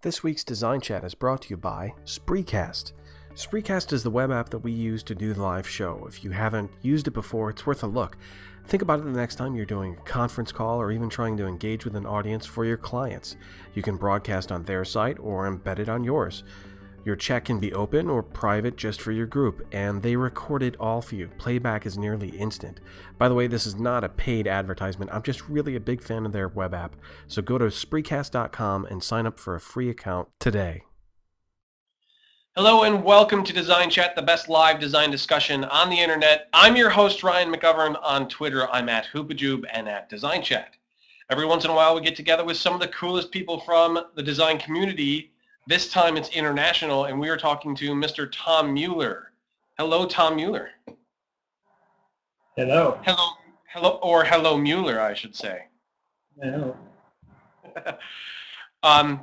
This week's Design Chat is brought to you by Spreecast. Spreecast is the web app that we use to do the live show. If you haven't used it before, it's worth a look. Think about it the next time you're doing a conference call or even trying to engage with an audience for your clients. You can broadcast on their site or embed it on yours. Your chat can be open or private just for your group, and they record it all for you. Playback is nearly instant. By the way, this is not a paid advertisement. I'm just really a big fan of their web app. So go to Spreecast.com and sign up for a free account today. Hello and welcome to Design Chat, the best live design discussion on the internet. I'm your host, Ryan McGovern. On Twitter, I'm at Hoopajoob and at Design Chat. Every once in a while, we get together with some of the coolest people from the design community. This time it's international, and we are talking to Mr. Tom Muller. Hello, Tom Muller. Hello. Hello, Muller, I should say. Hello.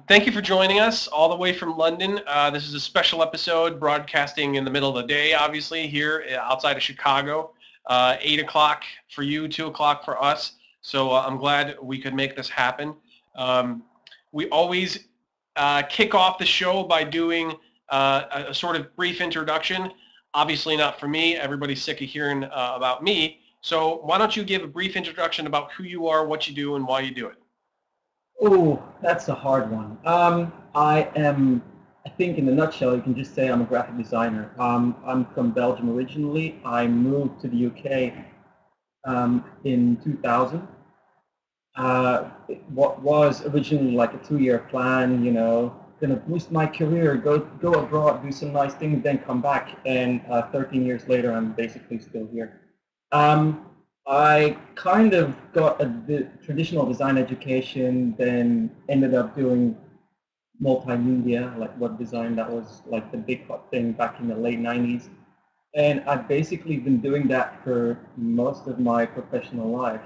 Thank you for joining us all the way from London. This is a special episode broadcasting in the middle of the day, obviously, here outside of Chicago. 8 o'clock for you, 2 o'clock for us. So I'm glad we could make this happen. We always kick off the show by doing a sort of brief introduction. Obviously not for me. Everybody's sick of hearing about me. So why don't you give a brief introduction about who you are, what you do, and why you do it? Oh, that's a hard one. I think in a nutshell, you can just say I'm a graphic designer. I'm from Belgium originally. I moved to the UK in 2000. What was originally like a 2-year plan, you know, gonna boost my career, go abroad, do some nice things, then come back. And 13 years later, I'm basically still here. I kind of got a traditional design education, then ended up doing multimedia, like web design. That was like the big hot thing back in the late 90s. And I've basically been doing that for most of my professional life.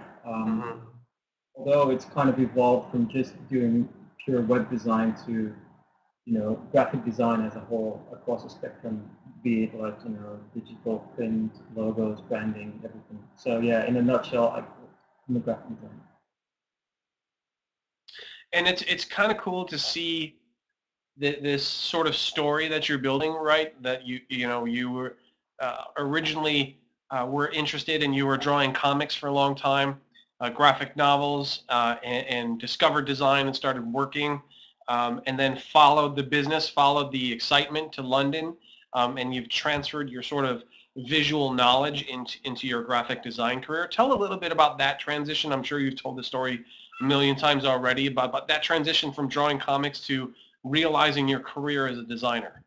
Although it's kind of evolved from just doing pure web design to, you know, graphic design as a whole across the spectrum, be it like, you know, digital, print, logos, branding, everything. So yeah, in a nutshell, I'm a graphic designer. And it's kind of cool to see this sort of story that you're building, right? That you were originally were interested and you were drawing comics for a long time, graphic novels, and discovered design and started working, and then followed the business, followed the excitement to London. And you've transferred your sort of visual knowledge into your graphic design career. Tell a little bit about that transition. I'm sure you've told the story a million times already, but that transition from drawing comics to realizing your career as a designer.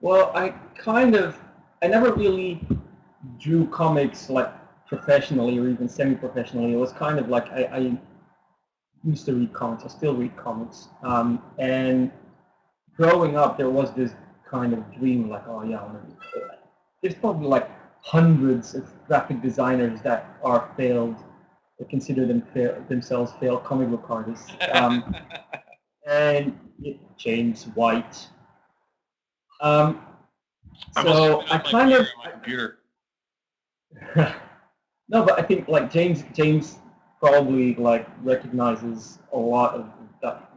Well, I never really drew comics like professionally or even semi-professionally. It was kind of like I used to read comics. I still read comics. And growing up, there was this kind of dream, like, oh yeah, I want to do that. There's probably like hundreds of graphic designers that are failed, or consider themselves failed comic book artists. And James White. So I kind of no, but I think like James probably like recognizes a lot of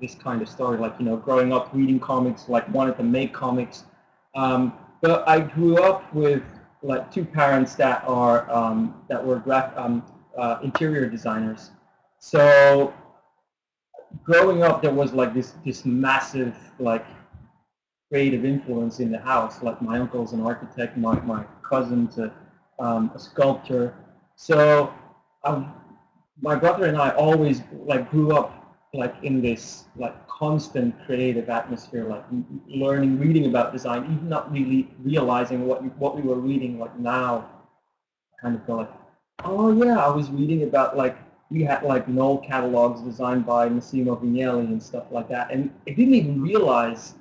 this kind of story, like, you know, growing up reading comics, like wanted to make comics. But I grew up with like two parents that are that were interior designers. So growing up, there was like this massive like creative influence in the house. Like my uncle's an architect, my cousin's a sculptor. So my brother and I always like grew up like in this like constant creative atmosphere, like learning, reading about design, even not really realizing what we were reading. Like now, kind of go like, oh yeah, I was reading about like we had like Knoll catalogs designed by Massimo Vignelli and stuff like that, and I didn't even realize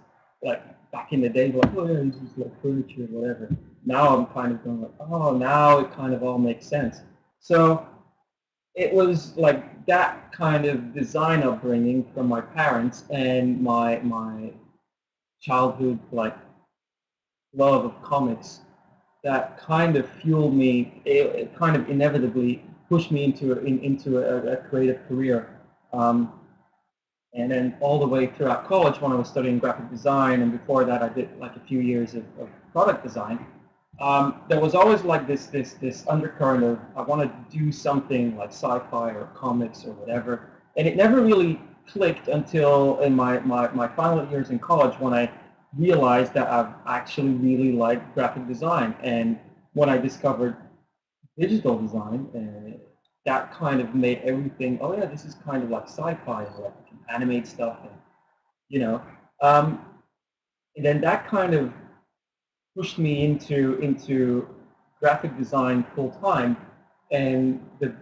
like back in the day, like, oh yeah, this is like furniture or whatever. Now I'm kind of going like, oh, now it kind of all makes sense. So it was like that kind of design upbringing from my parents and my childhood like love of comics that kind of fueled me. It kind of inevitably pushed me into a creative career. And then all the way throughout college when I was studying graphic design, and before that I did like a few years of product design, there was always like this undercurrent of I want to do something like sci-fi or comics or whatever. And it never really clicked until in my final years in college when I realized that I've actually really liked graphic design. And when I discovered digital design, that kind of made everything, oh yeah, this is kind of like sci-fi, like you can animate stuff, and you know. Um, and then that kind of pushed me into graphic design full time, and the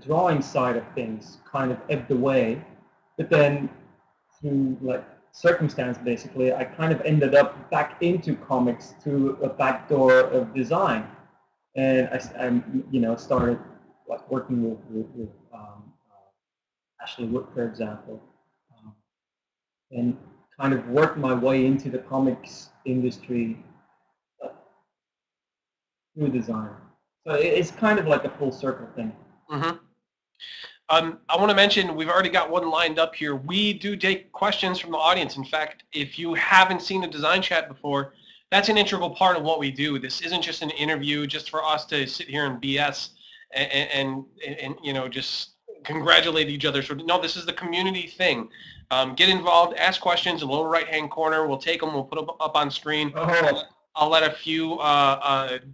drawing side of things kind of ebbed away. But then through like circumstance, basically, I kind of ended up back into comics through a back door of design, and I started like working with Ashley Wood, for example, um, and kind of worked my way into the comics industry through design. So it's kind of like a full circle thing. Mm-hmm. I want to mention we've already got one lined up here. We do take questions from the audience. In fact, if you haven't seen a design chat before, that's an integral part of what we do. This isn't just an interview just for us to sit here and BS and you know, just congratulate each other. So no, this is the community thing. Get involved, ask questions in the lower right-hand corner. We'll take them. We'll put them up on screen. I'll let a few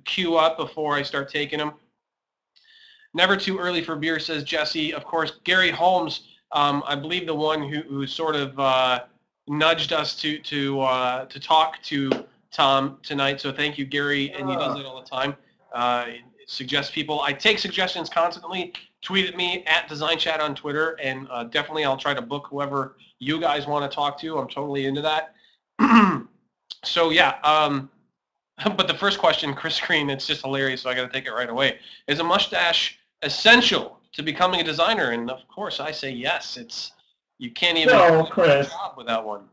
queue up before I start taking them. Never too early for beer, says Jesse. Of course, Gary Holmes, I believe the one who sort of nudged us to talk to Tom tonight. So thank you, Gary, and he does it all the time. Suggest people. I take suggestions constantly. Tweet at me at DesignChat on Twitter, and definitely I'll try to book whoever you guys want to talk to. I'm totally into that. So yeah. But the first question, Chris Green, it's just hilarious, so I got to take it right away. Is a mustache essential to becoming a designer? And of course, I say yes. You can't even do a job without one.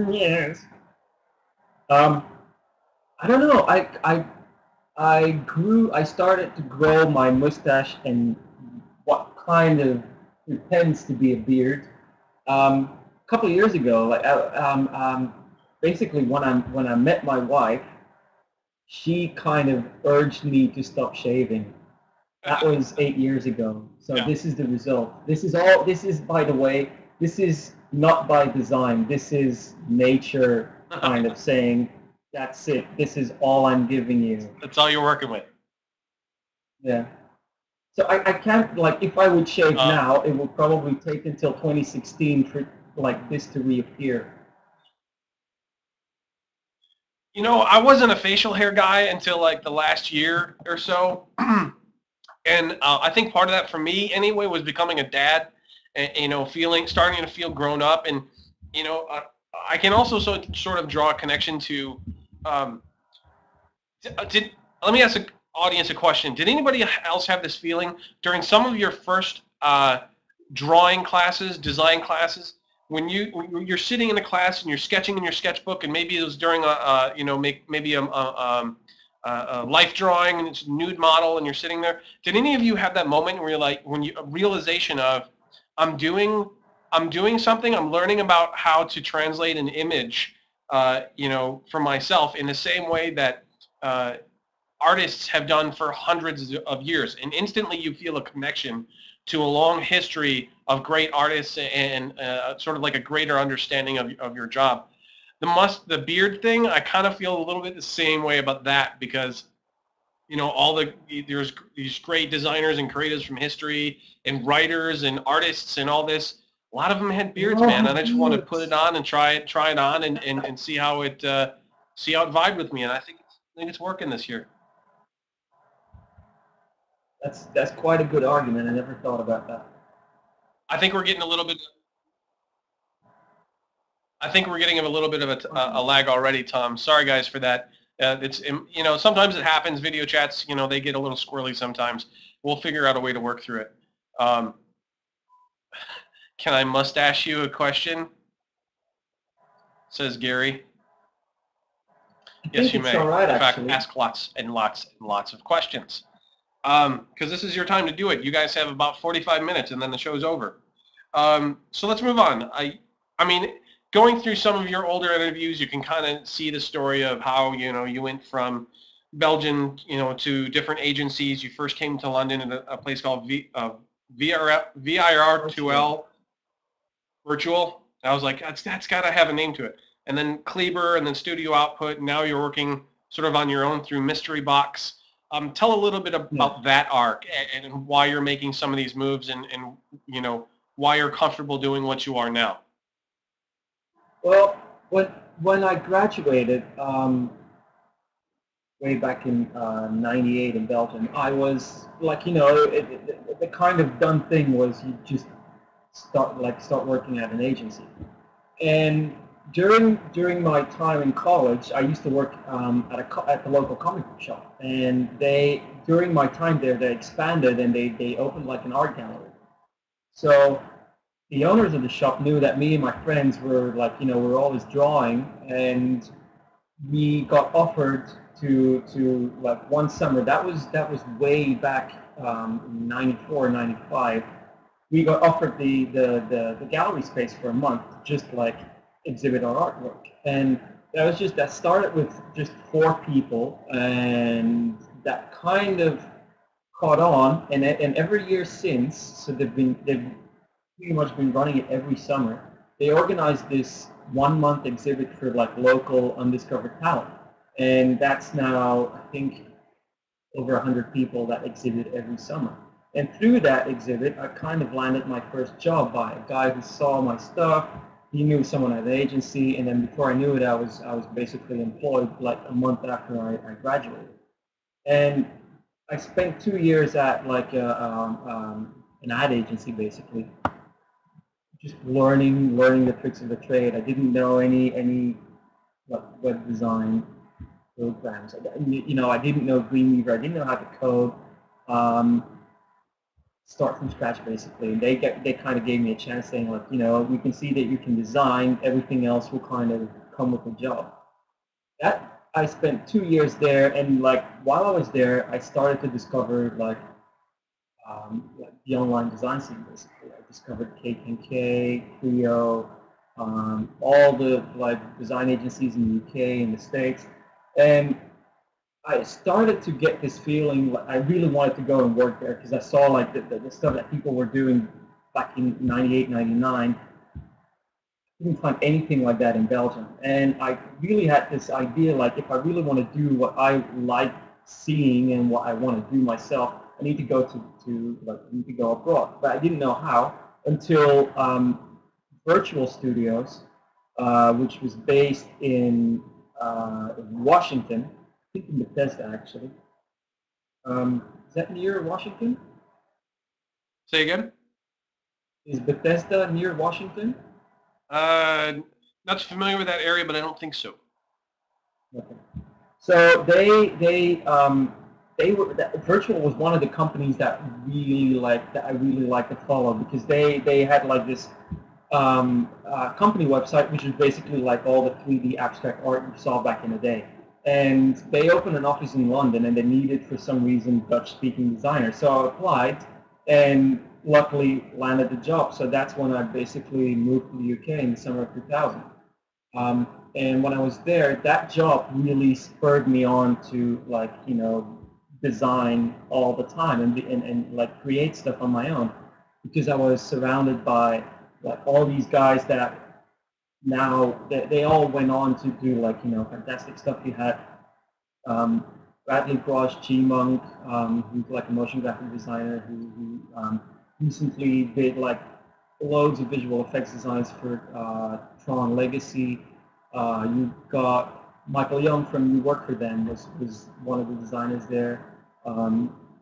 Yes. I don't know. I started to grow my mustache and what kind of pretends to be a beard. A couple of years ago, like basically when I met my wife, she kind of urged me to stop shaving. That was 8 years ago. So yeah. This is the result. This is, by the way, this is not by design. This is nature kind of saying, that's it. This is all I'm giving you. That's all you're working with. Yeah. So I can't, like, if I would shave now, it will probably take until 2016 for, like, this to reappear. You know, I wasn't a facial hair guy until like the last year or so. And I think part of that for me anyway was becoming a dad and, you know, starting to feel grown up. And, you know, I can also sort of draw a connection to, let me ask the audience a question. Did anybody else have this feeling during some of your first drawing classes, design classes, when you're sitting in a class and you're sketching in your sketchbook, and maybe it was during maybe a life drawing and it's a nude model, and you're sitting there. Did any of you have that moment where you're like, a realization of, I'm doing something, I'm learning about how to translate an image, you know, for myself in the same way that artists have done for hundreds of years, and instantly you feel a connection to a long history of great artists and sort of like a greater understanding of your job. The beard thing, I kind of feel a little bit the same way about that, because, you know, there's these great designers and creatives from history and writers and artists and all this. A lot of them had beards, man, and I just want to put it on and try it on and see how it vibed with me, and I think it's working this year. That's quite a good argument. I never thought about that. I think we're getting a little bit of a lag already, Tom. Sorry, guys, for that. It's, you know, sometimes it happens. Video chats, you know, they get a little squirrely sometimes. We'll figure out a way to work through it. Can I mustache you a question? Says Gary. Yes, you may. All right, in fact, actually. Ask lots and lots and lots of questions. Because this is your time to do it. You guys have about 45 minutes, and then the show's over. So let's move on. I mean, going through some of your older interviews, you can kind of see the story of how, you went from Belgium, to different agencies. You first came to London at a place called VIR2L Virtual. I was like, that's got to have a name to it. And then Kleber, and then Studio Output. Now you're working sort of on your own through Mystery Box. Tell a little bit about that arc and why you're making some of these moves, and why you're comfortable doing what you are now. Well, when I graduated, way back in '98 in Belgium, I was like, the kind of done thing was you just start working at an agency. And during my time in college, I used to work at the local comic book shop, and during my time there they expanded and they opened like an art gallery. So the owners of the shop knew that me and my friends were like, we're always drawing, and we got offered to like one summer. That was way back in '94, '95. We got offered the gallery space for a month to just like exhibit our artwork, and that started with just 4 people, and that kind of caught on, and every year since, so they've pretty much been running it every summer. They organized this 1-month exhibit for like local undiscovered talent, and that's now, I think, over 100 people that exhibit every summer. And through that exhibit, I kind of landed my first job by a guy who saw my stuff. He knew someone at the agency, and then before I knew it, I was basically employed like a month after I graduated. And I spent 2 years at like an ad agency, basically, just learning the tricks of the trade. I didn't know any web design programs. I didn't know Dreamweaver. I didn't know how to code. Start from scratch, basically. And they kind of gave me a chance, saying like, we can see that you can design. Everything else will kind of come with the job. That I spent 2 years there, and like while I was there, I started to discover like the online design scene. Basically, I discovered KKK, Creo, all the like design agencies in the UK and the States, and I started to get this feeling like I really wanted to go and work there, because I saw like the stuff that people were doing back in '98, '99. I didn't find anything like that in Belgium, and I really had this idea like, if I really want to do what I like seeing and what I want to do myself, I need to go go abroad. But I didn't know how until Virtual Studios, which was based in Washington. I think in Bethesda, actually. Is that near Washington? Say again? Is Bethesda near Washington? Not familiar with that area, but I don't think so. Okay. So Virtual was one of the companies that I really liked to follow, because they had like this company website, which is basically like all the 3D abstract art you saw back in the day. And they opened an office in London, and they needed, for some reason, Dutch-speaking designers. So I applied, and luckily landed the job. So that's when I basically moved to the UK in the summer of 2000. And when I was there, that job really spurred me on to like, design all the time and like create stuff on my own, because I was surrounded by like all these guys that now they all went on to do like, fantastic stuff. You had Bradley Grosh, G-Monk, who's like a motion graphic designer who recently did like loads of visual effects designs for Tron Legacy. You got Michael Young from You Work For Them was one of the designers there.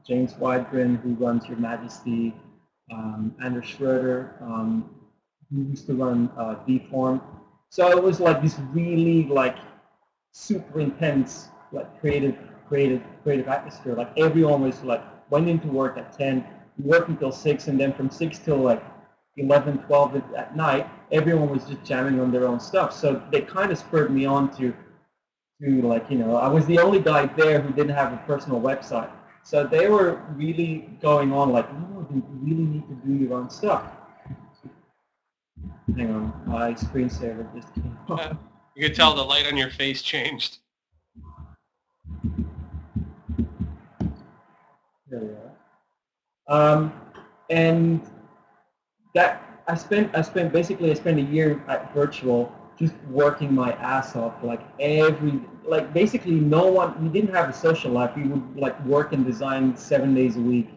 James Wydgren, who runs Your Majesty. Anders Schroeder, who used to run Deform. So it was like this really like super intense like creative atmosphere. Like everyone was like went into work at 10, worked until 6, and then from 6 till like 11, 12 at night, everyone was just jamming on their own stuff. So they kind of spurred me on to like, I was the only guy there who didn't have a personal website. So they were really going on like, no, you really need to do your own stuff. Hang on, my screensaver just came on. You can tell the light on your face changed. There we are. And that I spent basically a year at virtual just working my ass off, like basically we didn't have a social life. We would like work and design 7 days a week.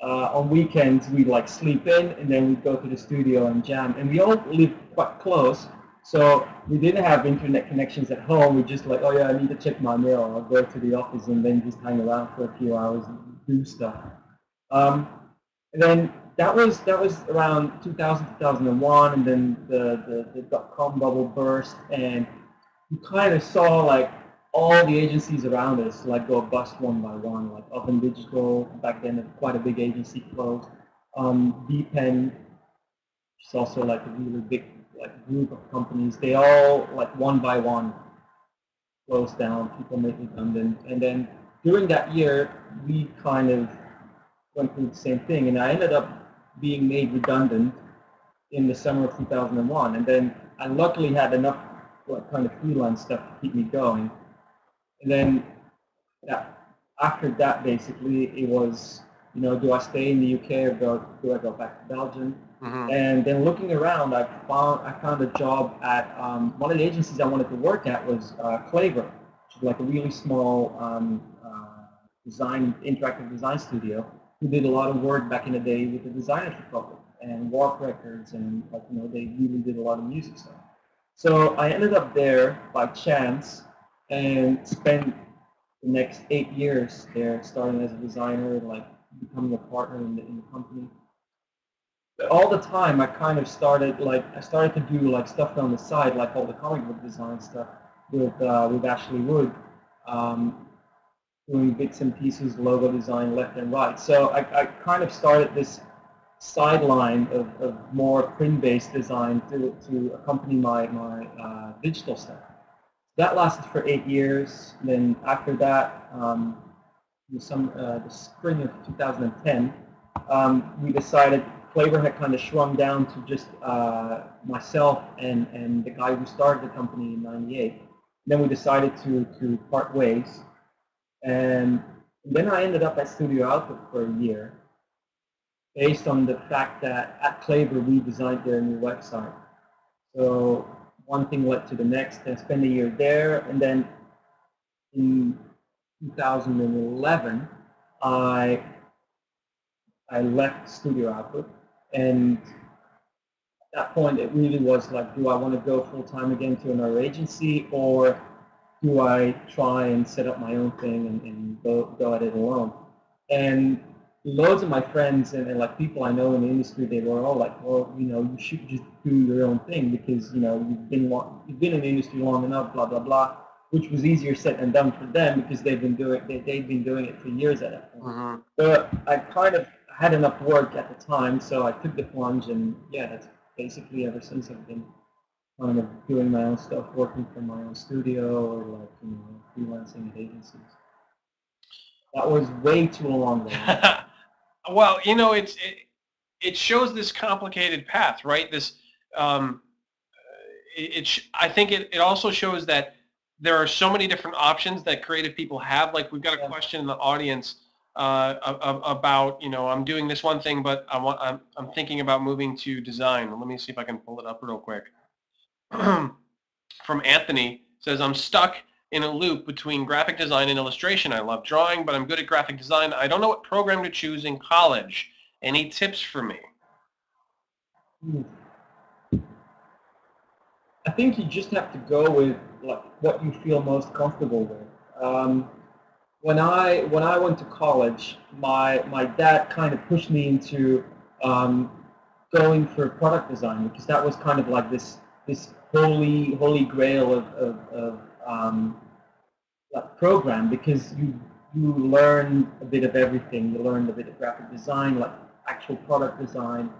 On weekends we'd like sleep in and then we'd go to the studio and jam. And we all lived quite close, so we didn't have internet connections at home. We just like, oh yeah, I need to check my mail. I'll go to the office and then just hang around for a few hours and do stuff. And then that was around 2000, 2001, and then the dot-com bubble burst, and you kind of saw like all the agencies around us like go bust one by one. Like Oven Digital, back then quite a big agency, closed. Pen, which is also like a really big like group of companies. They all like one by one closed down. People made redundant, and then during that year we kind of went through the same thing, and I ended up being made redundant in the summer of 2001, and then I luckily had enough like kind of freelance stuff to keep me going. And then after that, basically, it was, you know, do I stay in the UK or do I go back to Belgium? Mm-hmm. And then looking around, I found a job at one of the agencies I wanted to work at was Kleber, which is like a really small interactive design studio, who did a lot of work back in the day with the Designers Republic and Warp Records, and like, you know, they really did a lot of music stuff. So I ended up there by chance and spent the next 8 years there, starting as a designer, like becoming a partner in the company. But all the time I kind of started to do like stuff on the side, like all the comic book design stuff with Ashley Wood. Doing bits and pieces, logo design left and right. So I kind of started this sideline of more print-based design to accompany my digital stuff. That lasted for 8 years. Then after that, the spring of 2010, we decided Kleber had kind of shrunk down to just myself and the guy who started the company in '98. Then we decided to part ways. And then I ended up at Studio Output for a year, based on the fact that at Kleber we designed their new website. So one thing led to the next, and spent a year there. And then in 2011, I left Studio Output, and at that point it really was like, do I want to go full-time again to another agency, or do I try and set up my own thing and go at it alone? And loads of my friends and like people I know in the industry, they were all like, well, you know, you should just do your own thing because, you know, you've been in the industry long enough, blah blah blah, which was easier said than done for them because they'd been doing it for years at that point. Mm-hmm. But I kind of had enough work at the time, so I took the plunge, and yeah, that's basically ever since I've been kind of doing my own stuff, working from my own studio, or like, you know, freelancing at agencies. That was way too long. Well, you know, it shows this complicated path, right? This I think it also shows that there are so many different options that creative people have. Like, we've got a question in the audience about, you know, I'm doing this one thing, but I'm thinking about moving to design. Let me see if I can pull it up real quick. From Anthony, says, I'm stuck in a loop between graphic design and illustration. I love drawing, but I'm good at graphic design. I don't know what program to choose in college. Any tips for me? I think you just have to go with like what you feel most comfortable with. When I went to college, my dad kind of pushed me into going for product design, because that was kind of like this holy grail of that program, because you learn a bit of everything. You learned a bit of graphic design, like actual product design.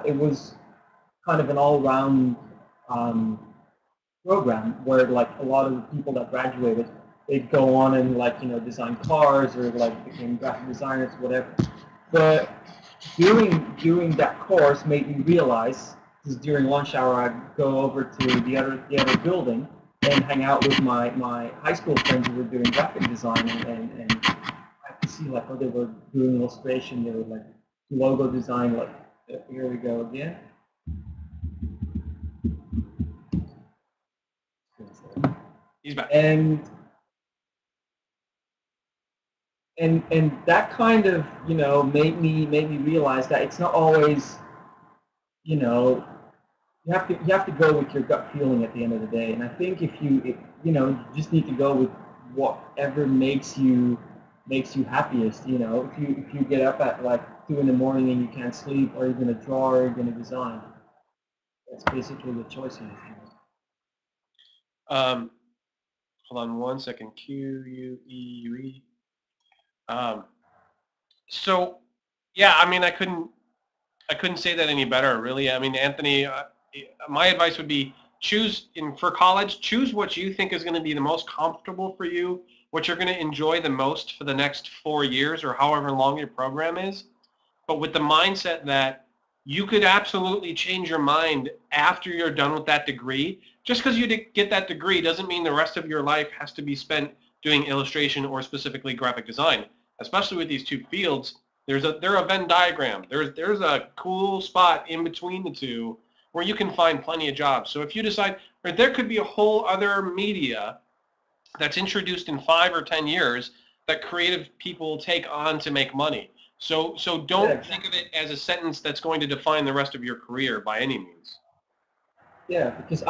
It was kind of an all-round program where like a lot of the people that graduated, they'd go on and like, you know, design cars or like became graphic designers, whatever. But doing that course made me realize because during lunch hour I'd go over to the other building and hang out with my high school friends who were doing graphic design, and I could see like, oh, they were doing illustration, they were like logo design, like here we go again. He's back. And that kind of, you know, made me realize that it's not always, you know, you have to go with your gut feeling at the end of the day. And I think if you know, you just need to go with whatever makes you happiest. You know, if you get up at like 2 in the morning and you can't sleep, are you going to draw or are you going to design? That's basically the choice you have. Hold on one second. Q-U-E-U-E. So, yeah, I mean, I couldn't say that any better, really. I mean, Anthony, my advice would be for college, choose what you think is going to be the most comfortable for you, what you're going to enjoy the most for the next 4 years or however long your program is, but with the mindset that you could absolutely change your mind after you're done with that degree. Just because you get that degree doesn't mean the rest of your life has to be spent doing illustration or specifically graphic design. Especially with these two fields, they're a Venn diagram. There's a cool spot in between the two where you can find plenty of jobs. So if you decide, or there could be a whole other media that's introduced in 5 or 10 years that creative people take on to make money. So don't think of it as a sentence that's going to define the rest of your career by any means. Yeah, because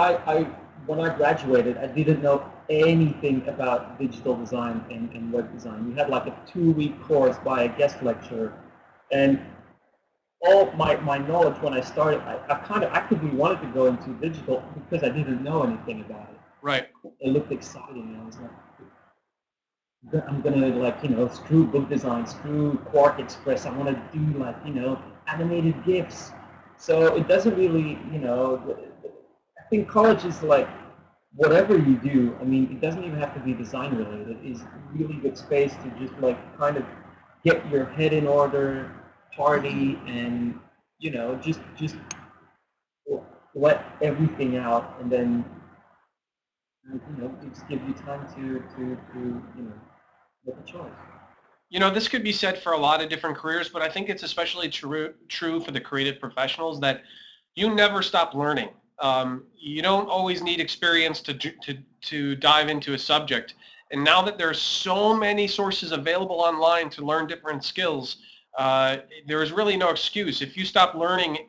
when I graduated, I didn't know anything about digital design and web design. We had like a 2-week course by a guest lecturer, and all my knowledge when I started, I kind of actively wanted to go into digital because I didn't know anything about it. Right. It looked exciting, and I was like, I'm gonna, like, you know, screw book design, screw Quark Express. I want to do, like, you know, animated GIFs. So it doesn't really, you know, I think college is like, whatever you do, I mean, it doesn't even have to be design related. It's a really good space to just like kind of get your head in order, party, and, you know, just let everything out, and then, you know, just give you time to you know, make a choice. You know, this could be said for a lot of different careers, but I think it's especially true for the creative professionals that you never stop learning. You don't always need experience to dive into a subject. And now that there's so many sources available online to learn different skills, there is really no excuse. If you stop learning,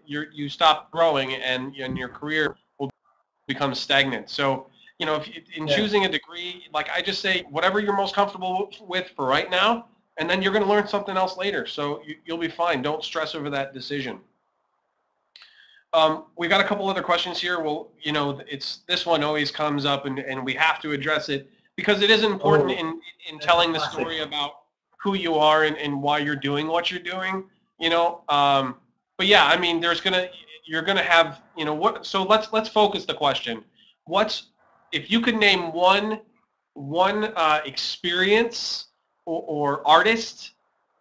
you stop growing, and your career will become stagnant. So, you know, in choosing a degree, like I just say, whatever you're most comfortable with for right now, and then you're going to learn something else later. So you'll be fine. Don't stress over that decision. We got a couple other questions here. Well, you know, this one always comes up, and we have to address it because it is important in telling the story about who you are and why you're doing what you're doing. You know, but yeah, I mean, you're gonna have, you know, what. So let's focus the question. If you could name one experience or artist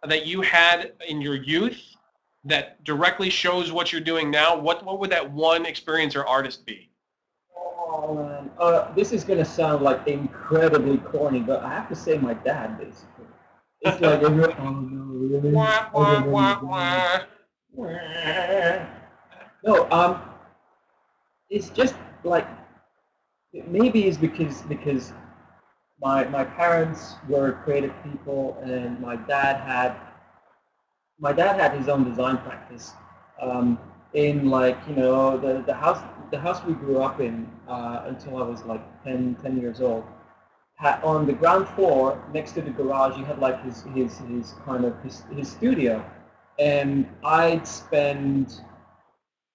that you had in your youth that directly shows what you're doing now, what would that one experience or artist be? Oh, man. This is going to sound like incredibly corny, but I have to say my dad, basically. It's like, oh, no, really? Wah, wah, wah, wah. No, it's just like, maybe it's because my parents were creative people, and my dad had his own design practice. In, like, you know, the house we grew up in until I was like 10 years old, had, on the ground floor next to the garage, he had like his kind of his studio, and I'd spend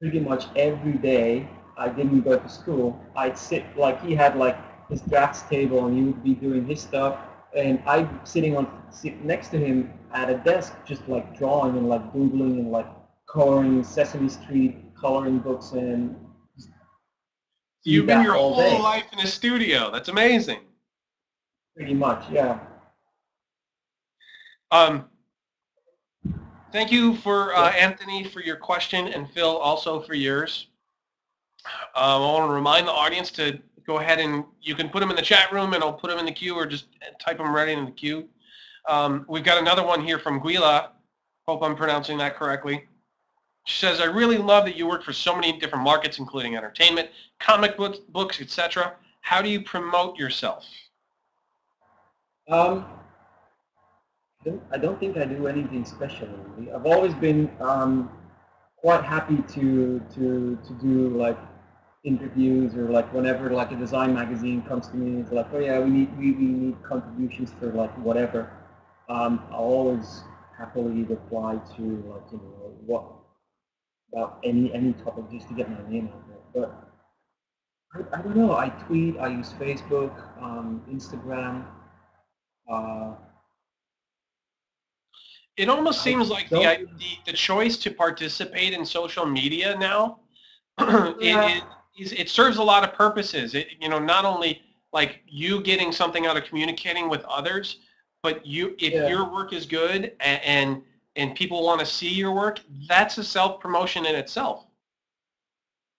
pretty much every day. I didn't go to school. I'd sit, like, he had like his drafts table, and he would be doing his stuff, and I'm sit next to him at a desk, just like drawing and like doodling and like coloring Sesame Street coloring books, and You've been your whole life in a studio. That's amazing. Pretty much, yeah. Thank you for Anthony for your question, and Phil also for yours. I want to remind the audience to go ahead and you can put them in the chat room, and I'll put them in the queue, or just type them right in the queue. We've got another one here from Guila. Hope I'm pronouncing that correctly. She says, I really love that you work for so many different markets, including entertainment, comic books, etc. How do you promote yourself? I don't think I do anything special, really. I've always been quite happy to do like interviews, or like whenever like a design magazine comes to me, it's like, oh yeah, we need contributions for like whatever. I'll always happily reply to, like, you know, what about any topic, just to get my name out there. But I don't know. I tweet. I use Facebook, Instagram. It almost seems like don't- the choice to participate in social media now, Yeah. it serves a lot of purposes. You know, not only like you getting something out of communicating with others, but if Yeah. your work is good and people want to see your work, that's a self-promotion in itself.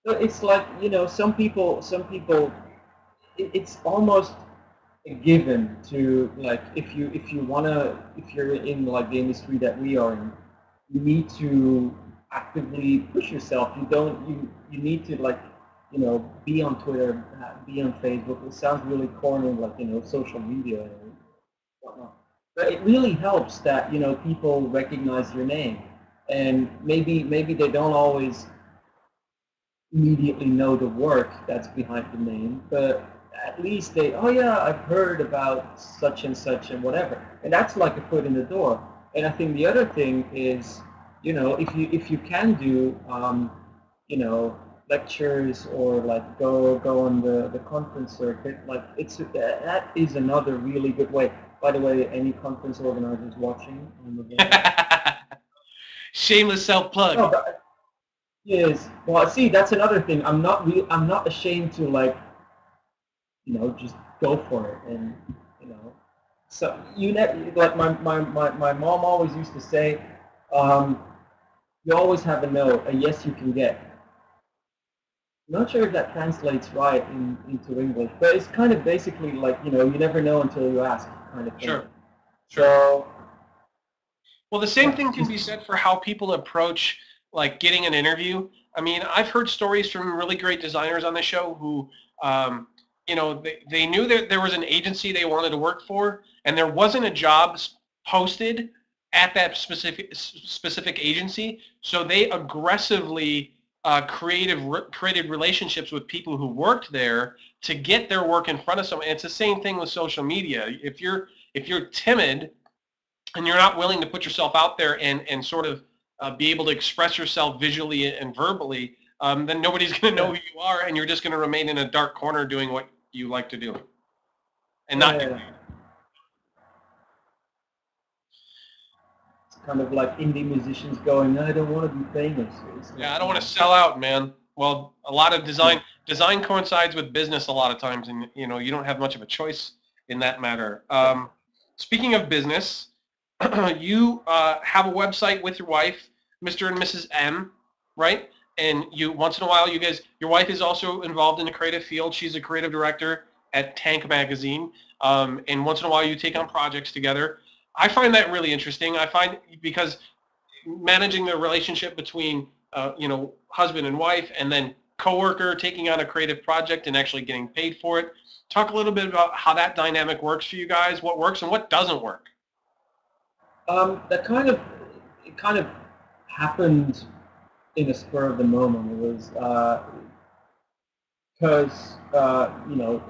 So it's like, you know, some people, it's almost a given to, like, if you're in like the industry that we are in, you need to actively push yourself. You need to, like, you know, be on Twitter, be on Facebook. It sounds really corny, like, you know, social media and whatnot. But it really helps that, you know, people recognize your name, and maybe they don't always immediately know the work that's behind the name, but at least they, oh yeah, I've heard about such and whatever, and that's like a foot in the door. And I think the other thing is, you know, if you can do, you know, lectures, or like go on the conference circuit, like that is another really good way. By the way, any conference organizers watching? Shameless self-plug. No, but, yes. Well, see, that's another thing. I'm not ashamed to, like, you know, just go for it, and, you know. So like my mom always used to say, you always have a no, a yes you can get. I'm not sure if that translates right into English, but it's kind of basically like, you know, you never know until you ask, kind of thing. Sure. So. Well, the same thing can be said for how people approach, like, getting an interview. I mean, I've heard stories from really great designers on the show who, you know, they knew that there was an agency they wanted to work for, and there wasn't a job posted at that specific agency, so they aggressively created relationships with people who worked there to get their work in front of someone. And it's the same thing with social media. If you're timid and you're not willing to put yourself out there and sort of be able to express yourself visually and verbally, then nobody's going to know who you are, and you're just going to remain in a dark corner doing what you like to do and not do it. It's kind of like indie musicians going, I don't want to be famous. Yeah, I don't want to sell out, man. Well, a lot of design coincides with business a lot of times, and, you know, you don't have much of a choice in that matter. Speaking of business, you have a website with your wife, Mr. and Mrs. M, right? And you, once in a while, your wife is also involved in the creative field. She's a creative director at Tank Magazine. And once in a while, you take on projects together. I find that really interesting. I find, because managing the relationship between, you know, husband and wife, and then coworker taking on a creative project and actually getting paid for it. Talk a little bit about how that dynamic works for you guys, what works and what doesn't work. It kind of happened in a spur of the moment. It was because you know,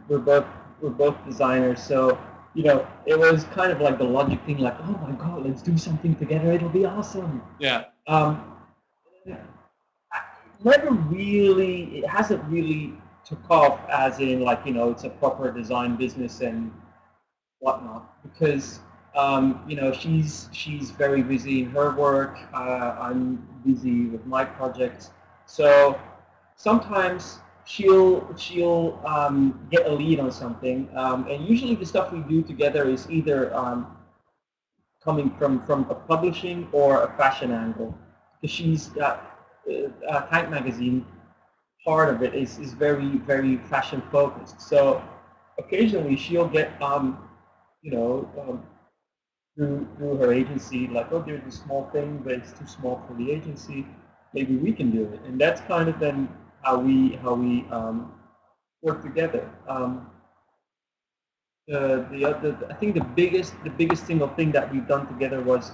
we're both designers, so, you know, it was kind of like the logic thing, like, oh my God, let's do something together, it'll be awesome. Yeah. It hasn't really took off, as in, like, you know, it's a proper design business and whatnot, because you know, she's very busy in her work. I'm busy with my projects, so sometimes she'll get a lead on something, and usually the stuff we do together is either coming from a publishing or a fashion angle, because she's Tank Magazine, part of it is very fashion focused. So occasionally she'll get you know through her agency, like, oh, there's a small thing, but it's too small for the agency. Maybe we can do it, and that's kind of then how we work together. I think the biggest single thing that we've done together was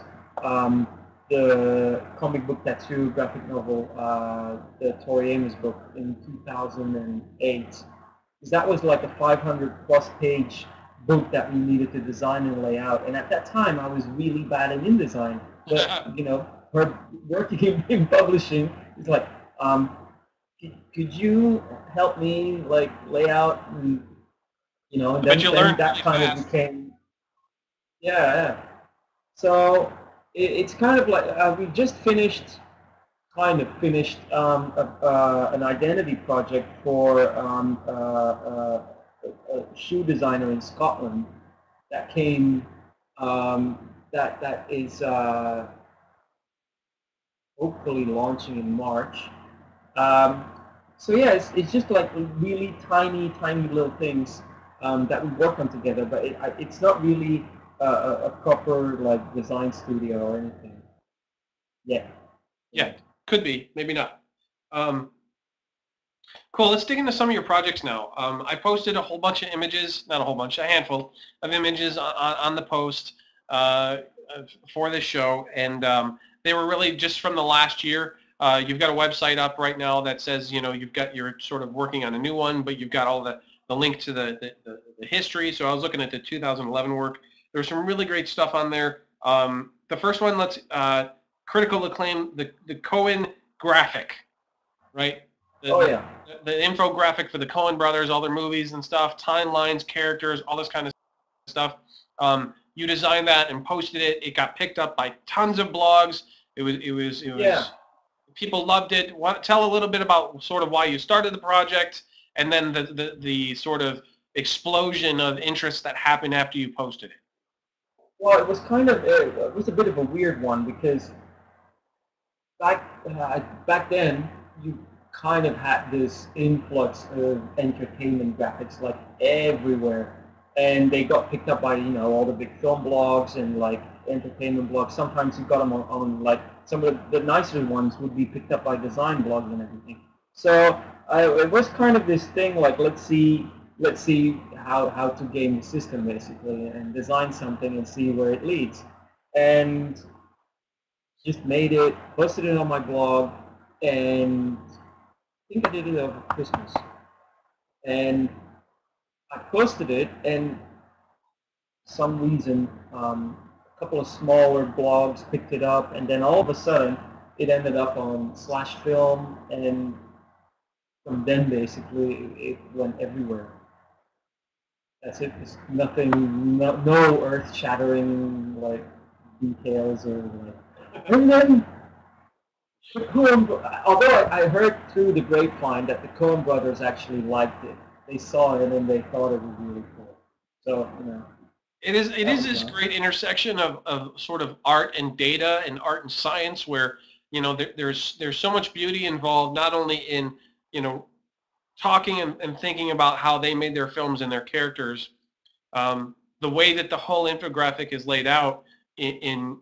the comic book tattoo graphic novel, the Tori Amos book in 2008. Because that was like a 500+ page book that we needed to design and lay out. And at that time, I was really bad at InDesign. But you know, her working in publishing is like, could you help me like lay out and, you know, and then that really kind fast. of became, yeah. So it's kind of like we just finished an identity project for a shoe designer in Scotland that came that is hopefully launching in March. So yeah, it's just like really tiny little things that we work on together, but it's not really a proper like design studio or anything yet. Yeah, could be, maybe not. Cool, let's dig into some of your projects now. I posted a whole bunch of images, not a whole bunch, a handful of images on the post for this show, and they were really just from the last year. You've got a website up right now that says, you know, you're sort of working on a new one, but you've got all the link to the history. So I was looking at the 2011 work. There's some really great stuff on there. The first one, let's critical acclaim, the Coen graphic, right? The infographic for the Coen brothers, all their movies and stuff, timelines, characters, all this kind of stuff. You designed that and posted it. It got picked up by tons of blogs. It was people loved it. Tell a little bit about sort of why you started the project, and then the sort of explosion of interest that happened after you posted it. Well, it was kind of it was a bit of a weird one, because back then you kind of had this influx of entertainment graphics like everywhere, and they got picked up by, you know, all the big film blogs and like entertainment blogs. Sometimes you got them on like some of the nicer ones would be picked up by design blogs and everything. So it was kind of this thing like, let's see how to game the system basically, and design something and see where it leads. And just made it, posted it on my blog, and I think I did it over Christmas. And I posted it, and for some reason, a couple of smaller blogs picked it up, and then all of a sudden, it ended up on /film, and from then, basically, it went everywhere. That's it. It's nothing, no earth-shattering like details or like. And then, although I heard through the grapevine that the Coen brothers actually liked it, they saw it and they thought it was really cool. So, you know. It is this great intersection of sort of art and data and art and science, where, you know, there's so much beauty involved, not only in, you know, talking and thinking about how they made their films and their characters, the way that the whole infographic is laid out in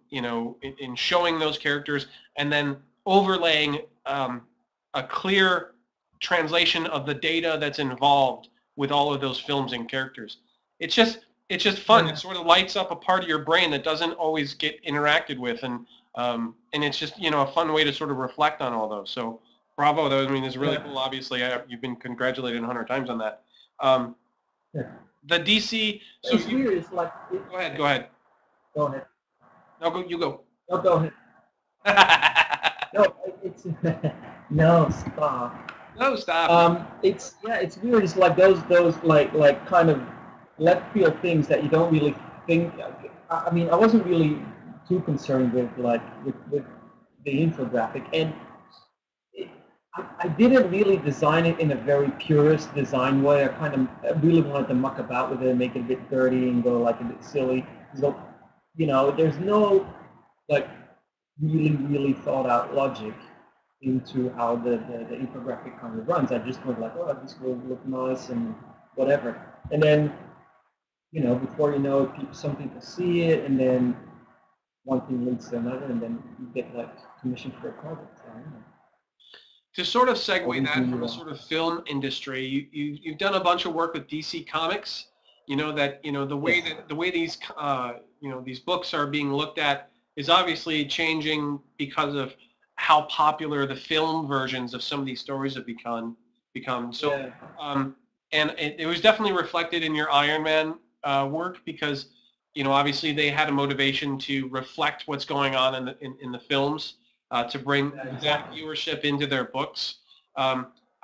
showing those characters, and then overlaying a clear translation of the data that's involved with all of those films and characters. It's just fun. It sort of lights up a part of your brain that doesn't always get interacted with, and it's just, you know, a fun way to sort of reflect on all those. So bravo, though. I mean, it's really cool. Obviously, you've been congratulated 100 times on that. The DC. So it's weird. It's like. Go ahead. Go ahead. No, you go. No, go ahead. No, it's no, stop. No, stop. It's weird. It's like those like kind of left field things that you don't really think. I mean, I wasn't really too concerned with with the infographic, and I didn't really design it in a very purist design way. I really wanted to muck about with it and make it a bit dirty and go like a bit silly. So you know, there's no like really thought out logic into how the infographic kind of runs. I just went like, oh, this will look nice and whatever. And then, you know, before you know it, some people see it, and then one thing leads to another, and then you get like commissioned for a project. I don't know. To sort of segue Always that really from a well. sort of film industry, you've done a bunch of work with DC Comics. You know that the way Yes. that the way these these books are being looked at is obviously changing because of how popular the film versions of some of these stories have become. So Yeah. um, and it was definitely reflected in your Iron Man work because obviously they had a motivation to reflect what's going on in the films to bring Yeah, that exactly. viewership into their books.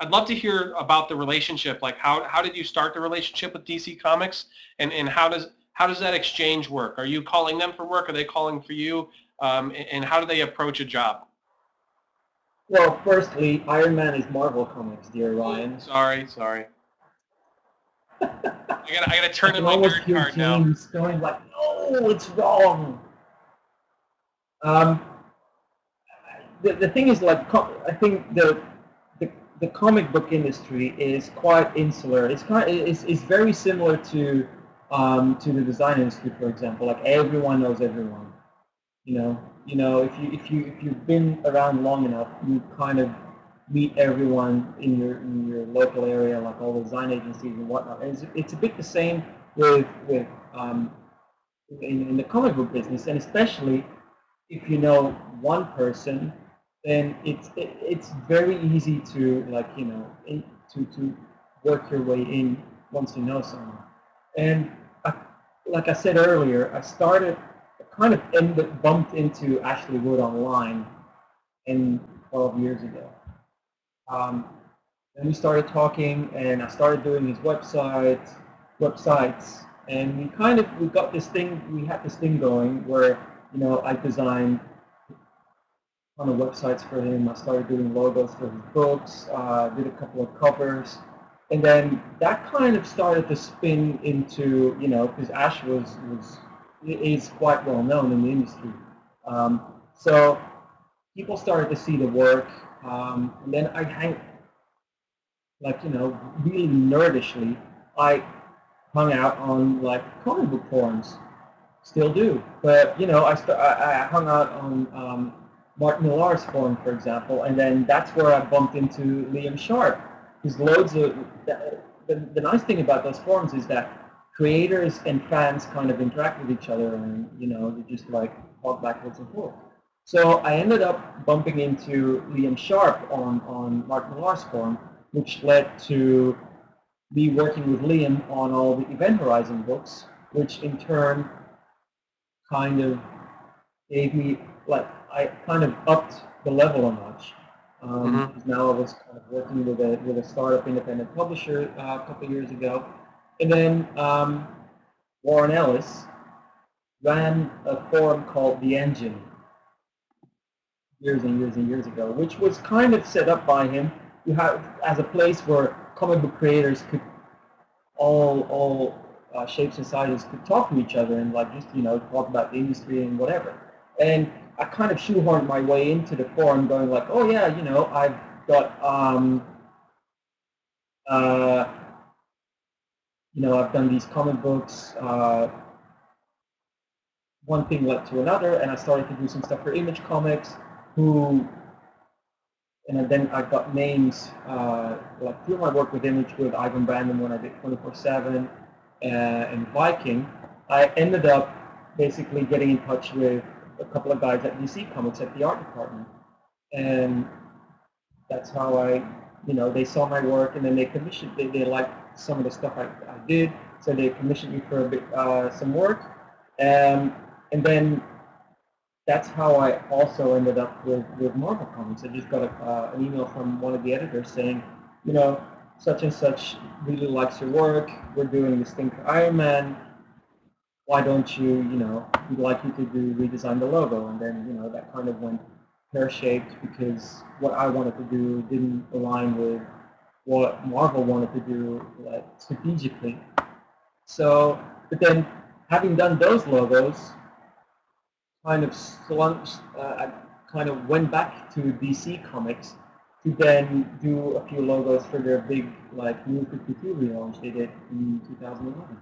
I'd love to hear about the relationship. Like, how did you start the relationship with DC Comics, and how does that exchange work? Are you calling them for work? Are they calling for you? And how do they approach a job? Well, firstly, Iron Man is Marvel Comics, dear Oh, Ryan. sorry. I gotta I turn in can my almost nerd hear card now. James going like, "No, it's wrong." Um, the thing is, like, I think the the comic book industry is quite insular. It's very similar to the design industry, for example. Like everyone knows everyone. If you've been around long enough, you kind of meet everyone in your local area, like all the design agencies and whatnot. And it's a bit the same with in the comic book business, and especially if you know one person, then it's very easy to to work your way in once you know someone. And I, like I said earlier, kind of bumped into Ashley Wood online in 12 years ago. Um, and we started talking, and I started doing his websites, and we got this thing. We had this thing going where I designed a ton of websites for him. I started doing logos for his books. Did a couple of covers, and then that kind of started to spin into because Ash is quite well known in the industry. So people started to see the work, and then I hang like really nerdishly. I hung out on like comic book forums, still do. But I hung out on Mark Millar's forum, for example, and then that's where I bumped into Liam Sharp. There's loads of the nice thing about those forums is that creators and fans kind of interact with each other, and they just like talk backwards and forth. So I ended up bumping into Liam Sharp on Mark Millar's forum, which led to me working with Liam on all the Event Horizon books, which in turn kind of gave me, like, I kind of upped the level a notch. Because now I was kind of working with a startup independent publisher a couple of years ago. And then Warren Ellis ran a forum called The Engine years and years and years ago, which was kind of set up by him as a place where comic book creators could all shapes and sizes could talk to each other and like just talk about the industry and whatever. And I kind of shoehorned my way into the forum, going like, oh yeah, I've got uh, I've done these comic books. One thing led to another, and I started to do some stuff for Image Comics, and then I got names like through my work with Image with Ivan Brandon when I did 24/7 and Viking. I ended up basically getting in touch with a couple of guys at DC Comics at the art department, and that's how they saw my work, and then they commissioned. They liked some of the stuff I did, so they commissioned me for a bit some work, and then that's how I also ended up with Marvel Comics. I just got an email from one of the editors saying, such and such really likes your work. We're doing this thing for Iron Man. Why don't you, we'd like you to redesign the logo. And then, that kind of went pear-shaped because what I wanted to do didn't align with what Marvel wanted to do like, strategically. So, but then having done those logos, kind of I kind of went back to DC Comics to then do a few logos for their big like New 52 relaunch they did in 2011.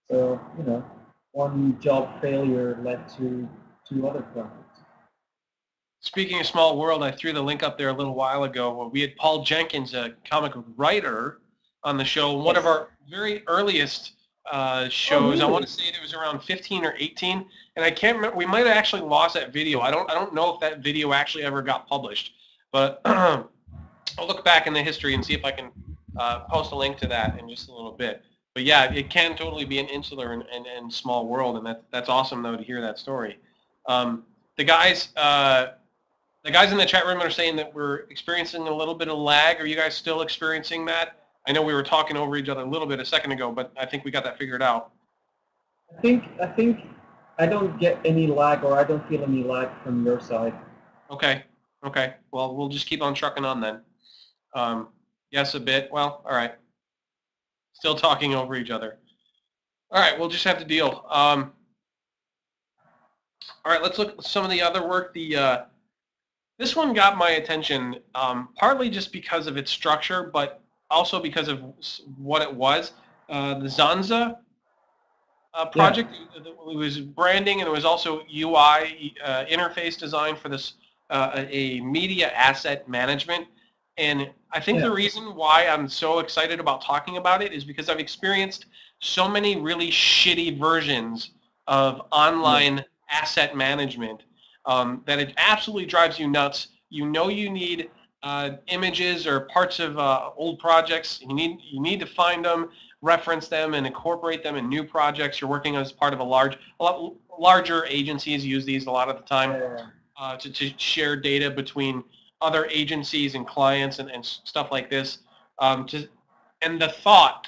So, you know, one job failure led to two other projects. Speaking of small world, I threw the link up there a little while ago where we had Paul Jenkins, a comic writer, on the show. One of our very earliest shows. I want to say it was around 15 or 18, and I can't remember. We might have actually lost that video. I don't know if that video actually ever got published, but I'll look back in the history and see if I can post a link to that in just a little bit. But yeah, it can totally be an insular and small world, and that's awesome though to hear that story. The guys in the chat room are saying that we're experiencing a little bit of lag. Are you guys still experiencing that? I know we were talking over each other a little bit a second ago, but I think we got that figured out. I think I don't get any lag, or I don't feel any lag from your side. Okay. Well, we'll just keep on trucking on then. Yes, a bit. Well, all right. Still talking over each other. All right, we'll just have to deal. All right, let's look at some of the other work. This one got my attention partly just because of its structure, but also because of what it was. The Zonza project, it was branding, and it was also UI interface design for this a media asset management. And I think the reason why I'm so excited about talking about it is because I've experienced so many really shitty versions of online asset management that it absolutely drives you nuts. You know you need images or parts of old projects. You need to find them, reference them, and incorporate them in new projects. You're working as part of larger agencies use these a lot of the time to share data between other agencies and clients and stuff like this. And the thought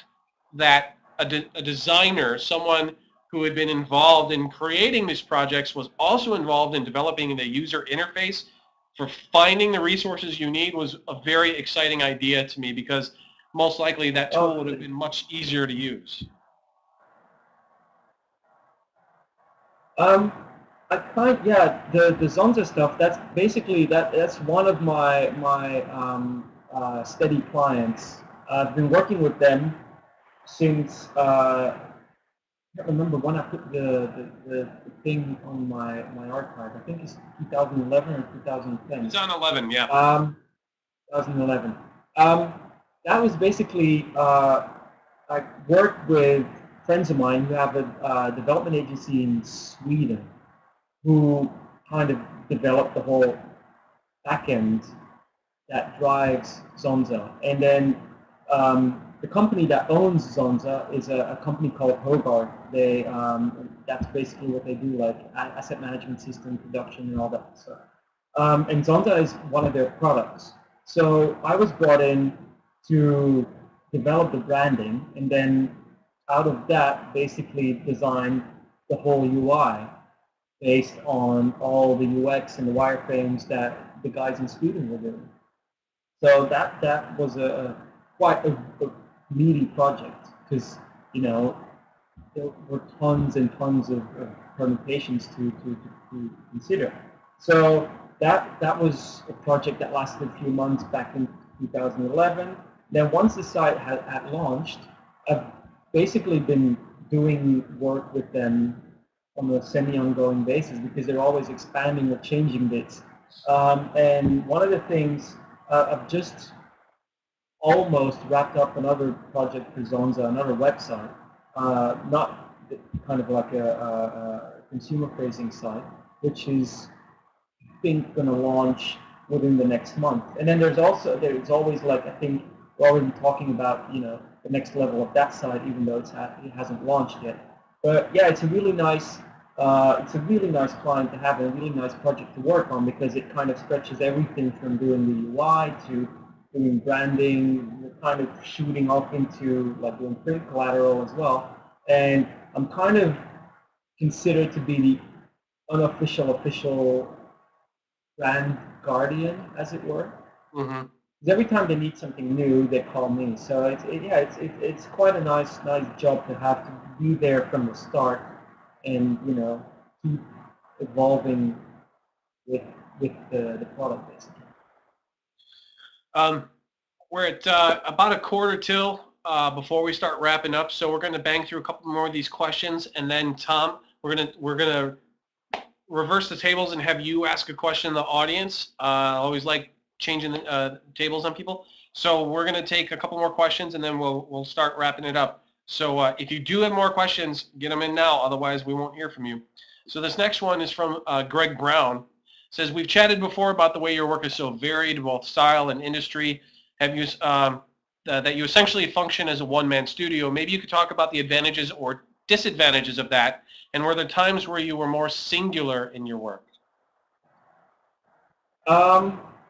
that a designer, someone who had been involved in creating these projects, was also involved in developing the user interface for finding the resources you need was a very exciting idea to me, because most likely that tool would have been much easier to use. The Zonza stuff. That's basically that's one of my steady clients. I've been working with them since I can't remember when I put the thing on my archive. I think it's 2011 or 2010. 2011, yeah. 2011. That was basically I worked with friends of mine who have a development agency in Sweden, who kind of developed the whole backend that drives Zonza. And then the company that owns Zonza is a company called Hogarth. They that's basically what they do, like asset management system, production, and all that stuff. And Zonza is one of their products. So I was brought in to develop the branding, and then out of that, basically design the whole UI based on all the UX and the wireframes that the guys in Sweden were doing. So that was quite a meaty project, because there were tons and tons of permutations to consider. So that was a project that lasted a few months back in 2011. Then once the site had launched, I've basically been doing work with them on a semi-ongoing basis, because they're always expanding or changing bits. And one of the things, I've just almost wrapped up another project for Zonza, another website, not kind of like a consumer-facing site, which is, I think, going to launch within the next month. And then there's always, like, I think we're already talking about, the next level of that site, even though it hasn't launched yet. But yeah, it's a really nice client to have, and a really nice project to work on, because it kind of stretches everything from doing the UI to doing branding. We're kind of shooting off into like doing print collateral as well. And I'm kind of considered to be the unofficial official brand guardian, as it were. Mm-hmm. Because every time they need something new, they call me. So it's quite a nice job to have, to be there from the start, and keep evolving with the product basically. We're at about a quarter till before we start wrapping up, so we're going to bang through a couple more of these questions, and then Tom, we're gonna reverse the tables and have you ask a question in the audience. I always like changing the tables on people. So we're going to take a couple more questions, and then we'll start wrapping it up. So if you do have more questions, get them in now. Otherwise, we won't hear from you. So this next one is from Greg Brown. It says, we've chatted before about the way your work is so varied, both style and industry. Have you that you essentially function as a one-man studio. Maybe you could talk about the advantages or disadvantages of that, and were there times where you were more singular in your work?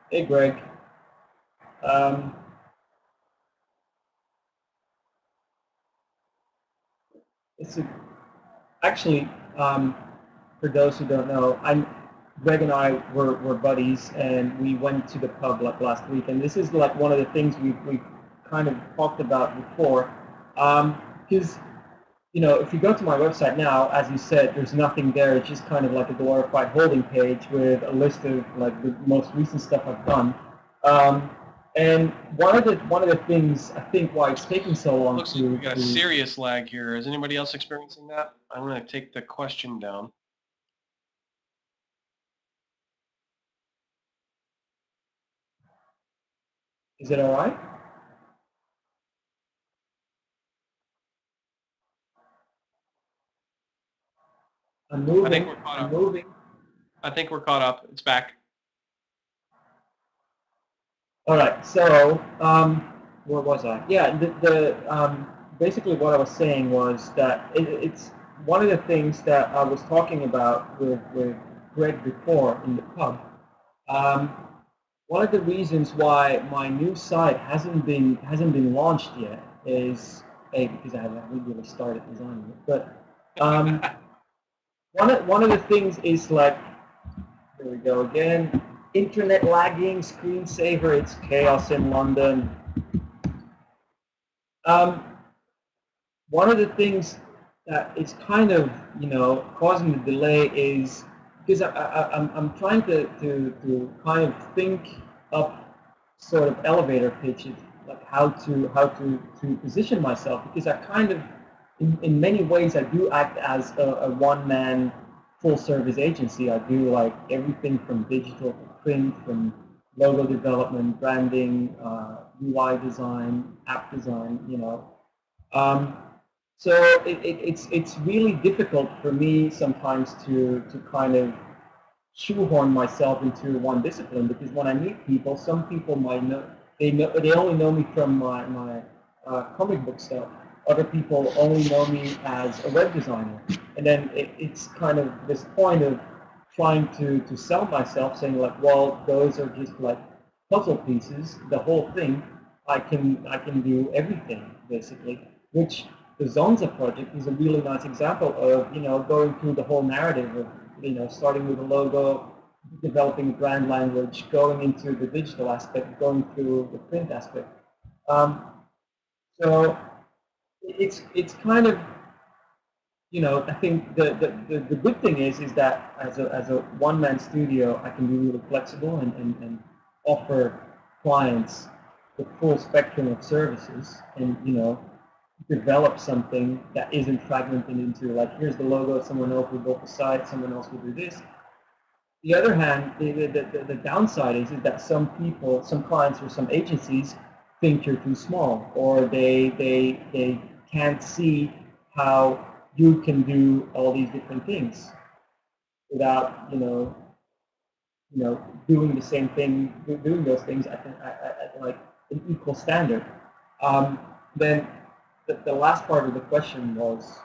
Hey, Greg. Actually, for those who don't know, Greg and I were buddies, and we went to the pub like last week, and this is like one of the things we kind of talked about before, because you know, if you go to my website now, as you said, there's nothing there. It's just kind of like a glorified holding page with a list of like the most recent stuff I've done. And one of the things I think why it's taking so long Looks like we got a serious lag here. Is anybody else experiencing that? I'm going to take the question down. Is it all right? I'm moving. I think we're caught up. Moving. I think we're caught up. It's back. All right. So where was I? Yeah. Basically what I was saying was that it's one of the things that I was talking about with Greg before in the pub. One of the reasons why my new site hasn't been launched yet is because I haven't really started designing it. But one of the things is like, here we go again, internet lagging, screensaver, it's chaos in London. One of the things that is kind of, you know, causing the delay is because I'm trying to kind of think up sort of elevator pitches, like how to position myself, because I kind of, in many ways, I do act as a one-man full-service agency. I do like everything from digital to print, from logo development, branding, UI design, app design, you know. So it's really difficult for me sometimes to kind of shoehorn myself into one discipline, because when I meet people, some people might know they only know me from my comic book stuff. Other people only know me as a web designer, and then it's kind of this point of trying to sell myself, saying like, well, those are just like puzzle pieces. The whole thing, I can do everything basically, which the Zonza project is a really nice example of, you know, going through the whole narrative of, you know, starting with a logo, developing a brand language, going into the digital aspect, going through the print aspect. So it's kind of, you know, I think the good thing is that as a one-man studio, I can be really flexible and offer clients the full spectrum of services, and, you know, develop something that isn't fragmented into like, here's the logo, someone else will build the site, someone else will do this. The other hand, the downside is that some people, some clients or some agencies think you're too small, or they can't see how you can do all these different things without, you know, doing the same thing, doing those things at like an equal standard. Then the last part of the question was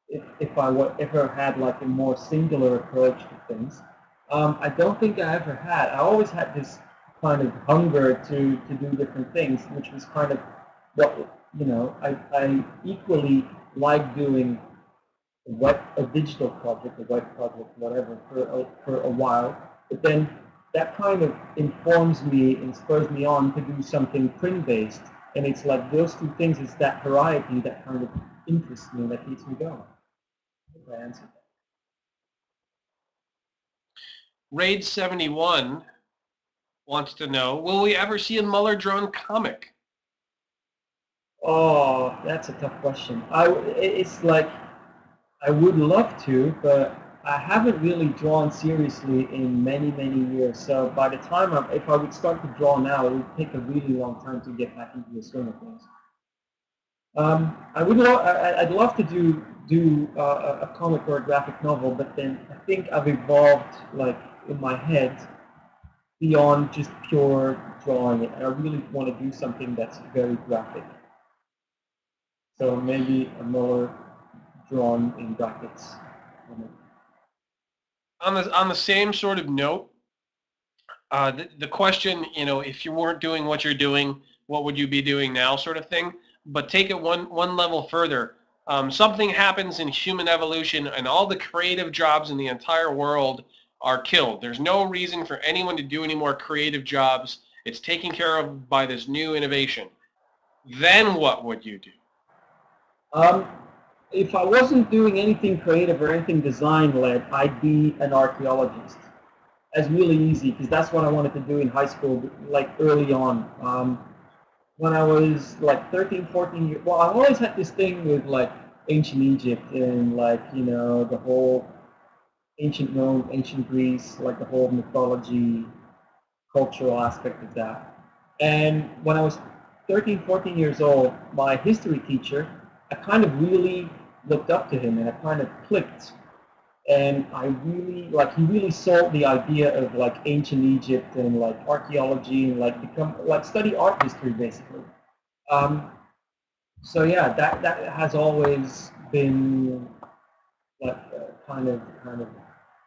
if I ever had like a more singular approach to things. I don't think I ever had. I always had this kind of hunger to do different things, which was kind of what, you know, I equally like doing a digital project, a web project, whatever, for a while. But then that kind of informs me and spurs me on to do something print-based. And it's like those two things, it's that variety that kind of interests me, that keeps me going. I hope I answered that. Raid71 wants to know, will we ever see a Muller drawn comic? Oh, that's a tough question. It's like, I would love to, but I haven't really drawn seriously in many, many years. So by the time if I would start to draw now, it would take a really long time to get back into the swing of things. I'd love to do a comic or a graphic novel, but then I think I've evolved, like, in my head beyond just pure drawing it. And I really want to do something that's very graphic. So maybe a Muller drawn in brackets. On the same sort of note, the question, if you weren't doing what you're doing, what would you be doing now, sort of thing. But take it one level further. Something happens in human evolution, and all the creative jobs in the entire world are killed. There's no reason for anyone to do any more creative jobs. It's taken care of by this new innovation. Then what would you do? If I wasn't doing anything creative or anything design-led, I'd be an archaeologist. That's really easy because that's what I wanted to do in high school, like early on. When I was like 13, 14 years, well, I've always had this thing with like ancient Egypt and like, the whole ancient Rome, ancient Greece, like the whole mythology, cultural aspect of that. And when I was 13, 14 years old, my history teacher, I kind of really looked up to him and it kind of clicked. And he really sold the idea of like ancient Egypt and like archaeology and like study art history basically. So yeah, that has always been like kind of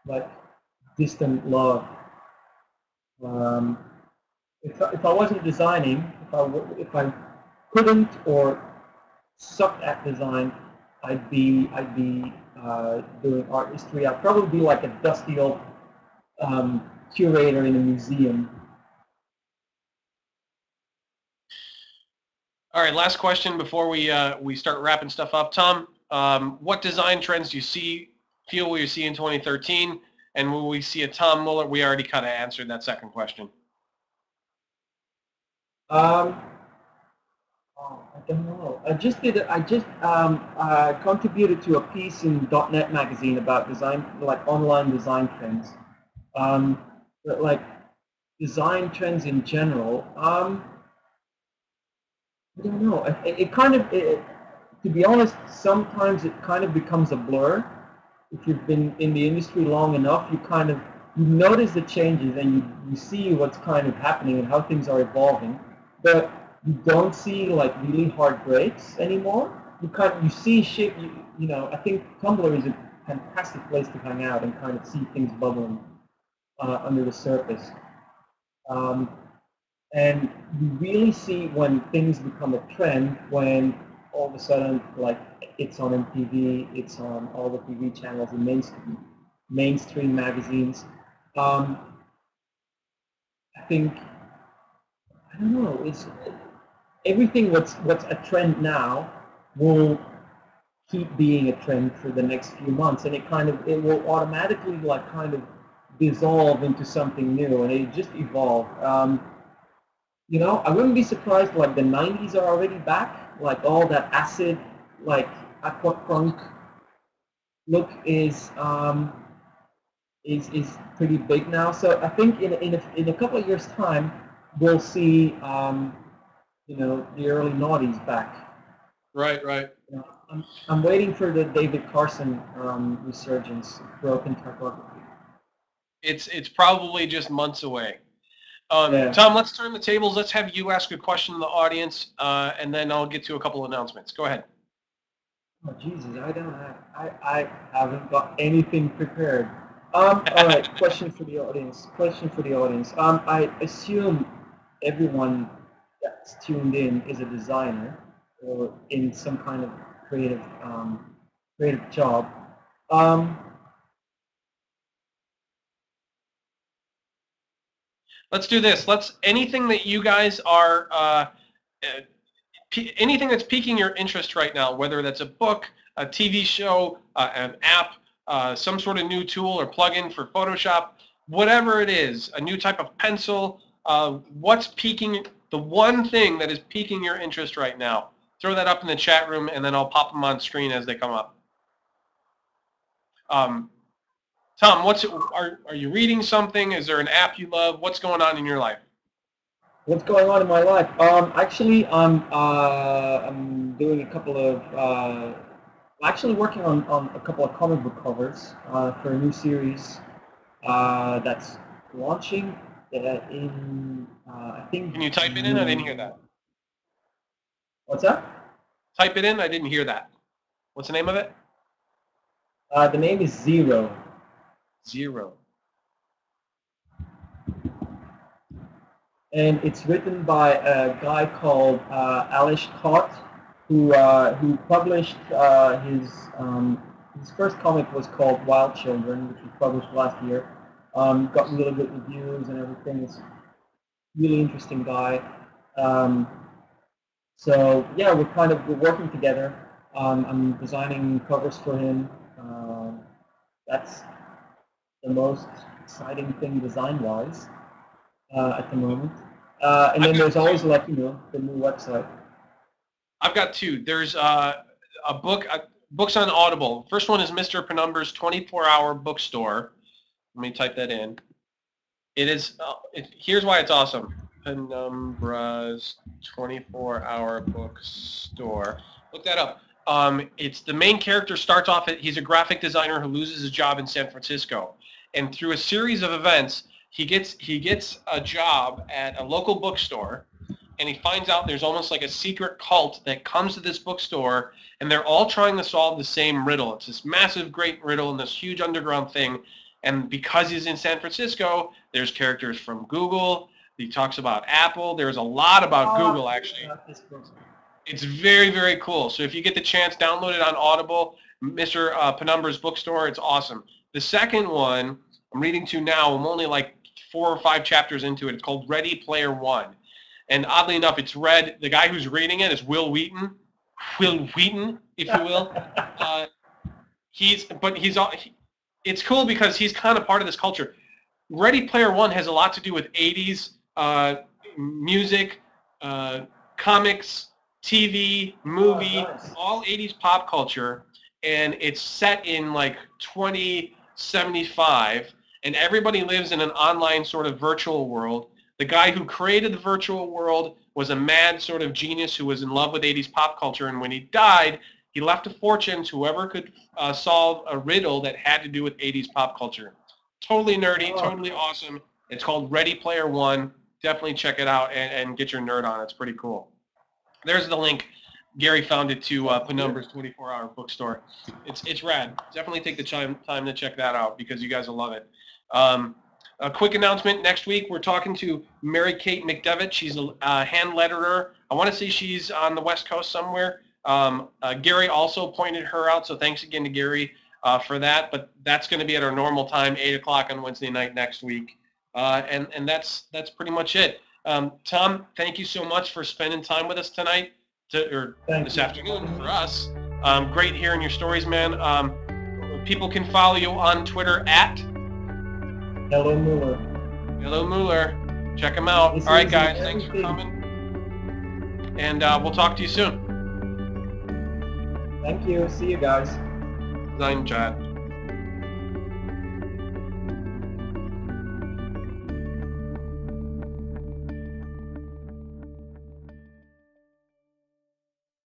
like distant love. If I wasn't designing, if I couldn't or sucked at design, I'd be doing art history. I'd probably be like a dusty old curator in a museum. All right, last question before we start wrapping stuff up. Tom, what design trends do you feel we see in 2013, and will we see a Tom Muller? We already kind of answered that second question. I don't know. I just contributed to a piece in .NET magazine about design, like online design trends. But like design trends in general. I don't know. To be honest, sometimes it kind of becomes a blur. If you've been in the industry long enough, you notice the changes and you see what's kind of happening and how things are evolving. But you don't see like really hard breaks anymore. You see shit. I think Tumblr is a fantastic place to hang out and kind of see things bubbling under the surface. And you really see when things become a trend when all of a sudden, like, it's on MTV, it's on all the TV channels and mainstream magazines. I think, I don't know, it's everything what's a trend now will keep being a trend for the next few months, and it will automatically like kind of dissolve into something new, and it just evolve. I wouldn't be surprised like the 90s are already back, like all that acid, like aqua crunk look is pretty big now. So I think in a couple of years' time, we'll see the early noughties back. Right. I'm waiting for the David Carson resurgence, broken typography. It's probably just months away. Yeah. Tom, let's turn the tables. Let's have you ask a question in the audience, and then I'll get to a couple announcements. Go ahead. Oh Jesus, I haven't got anything prepared. All right, question for the audience. I assume everyone that's tuned in is a designer or in some kind of creative job. Let's do this. Anything that you guys are, anything that's piquing your interest right now, whether that's a book, a TV show, an app, some sort of new tool or plugin for Photoshop, whatever it is, a new type of pencil, what's piquing, the one thing that is piquing your interest right now. Throw that up in the chat room, and then I'll pop them on screen as they come up. Tom, are you reading something? Is there an app you love? What's going on in your life? What's going on in my life? Actually, I'm doing a couple of, actually working on a couple of comic book covers for a new series that's launching in, I think. Can you type it in? I didn't hear that. What's that? Type it in. I didn't hear that. What's the name of it? The name is Zero. Zero. And it's written by a guy called Alish Kott, who published his first comic was called Wild Children, which was published last year. Got really good reviews and everything. It's a really interesting guy. So yeah, we're working together. I'm designing covers for him. That's the most exciting thing design-wise at the moment. And then there's always, like, you know, the new website. I've got two. There's a book, books on Audible. First one is Mr. Penumbra's 24-hour bookstore. Let me type that in. It is. Here's why it's awesome. Penumbra's 24-hour bookstore. Look that up. It's the main character starts off. He's a graphic designer who loses his job in San Francisco, and through a series of events, he gets a job at a local bookstore, and he finds out there's almost like a secret cult that comes to this bookstore, and they're all trying to solve the same riddle. It's this massive, great riddle in this huge underground thing, and because he's in San Francisco, there's characters from Google. He talks about Apple. There's a lot about Google, actually. It's very, very cool. So if you get the chance, download it on Audible, Mr. Penumbra's bookstore. It's awesome. The second one I'm reading to now, I'm only like 4 or 5 chapters into it. It's called Ready Player One. And oddly enough, the guy who's reading it is Will Wheaton. Will Wheaton, if you will. It's cool because he's kind of part of this culture. Ready Player One has a lot to do with 80s music, comics, TV, movie, all 80s pop culture, and it's set in like 2075, and everybody lives in an online sort of virtual world. The guy who created the virtual world was a mad sort of genius who was in love with 80s pop culture, and when he died, he left a fortune to whoever could solve a riddle that had to do with 80s pop culture. Totally nerdy, totally awesome. It's called Ready Player One. Definitely check it out and get your nerd on. It's pretty cool. There's the link. Gary found it to Penumbra's 24-hour bookstore. It's rad. Definitely take the time to check that out because you guys will love it. A quick announcement. Next week, we're talking to Mary Kate McDevitt. She's a hand letterer. I want to say she's on the West Coast somewhere. Gary also pointed her out, so thanks again to Gary for that. But that's going to be at our normal time, 8 o'clock on Wednesday night next week. And that's pretty much it. Tom, thank you so much for spending time with us tonight, this afternoon for us. Great hearing your stories, man. People can follow you on Twitter at Hello Muller. Hello Muller. Check them out. All right, guys. Thanks for coming. And we'll talk to you soon. Thank you. See you guys. DesignChat.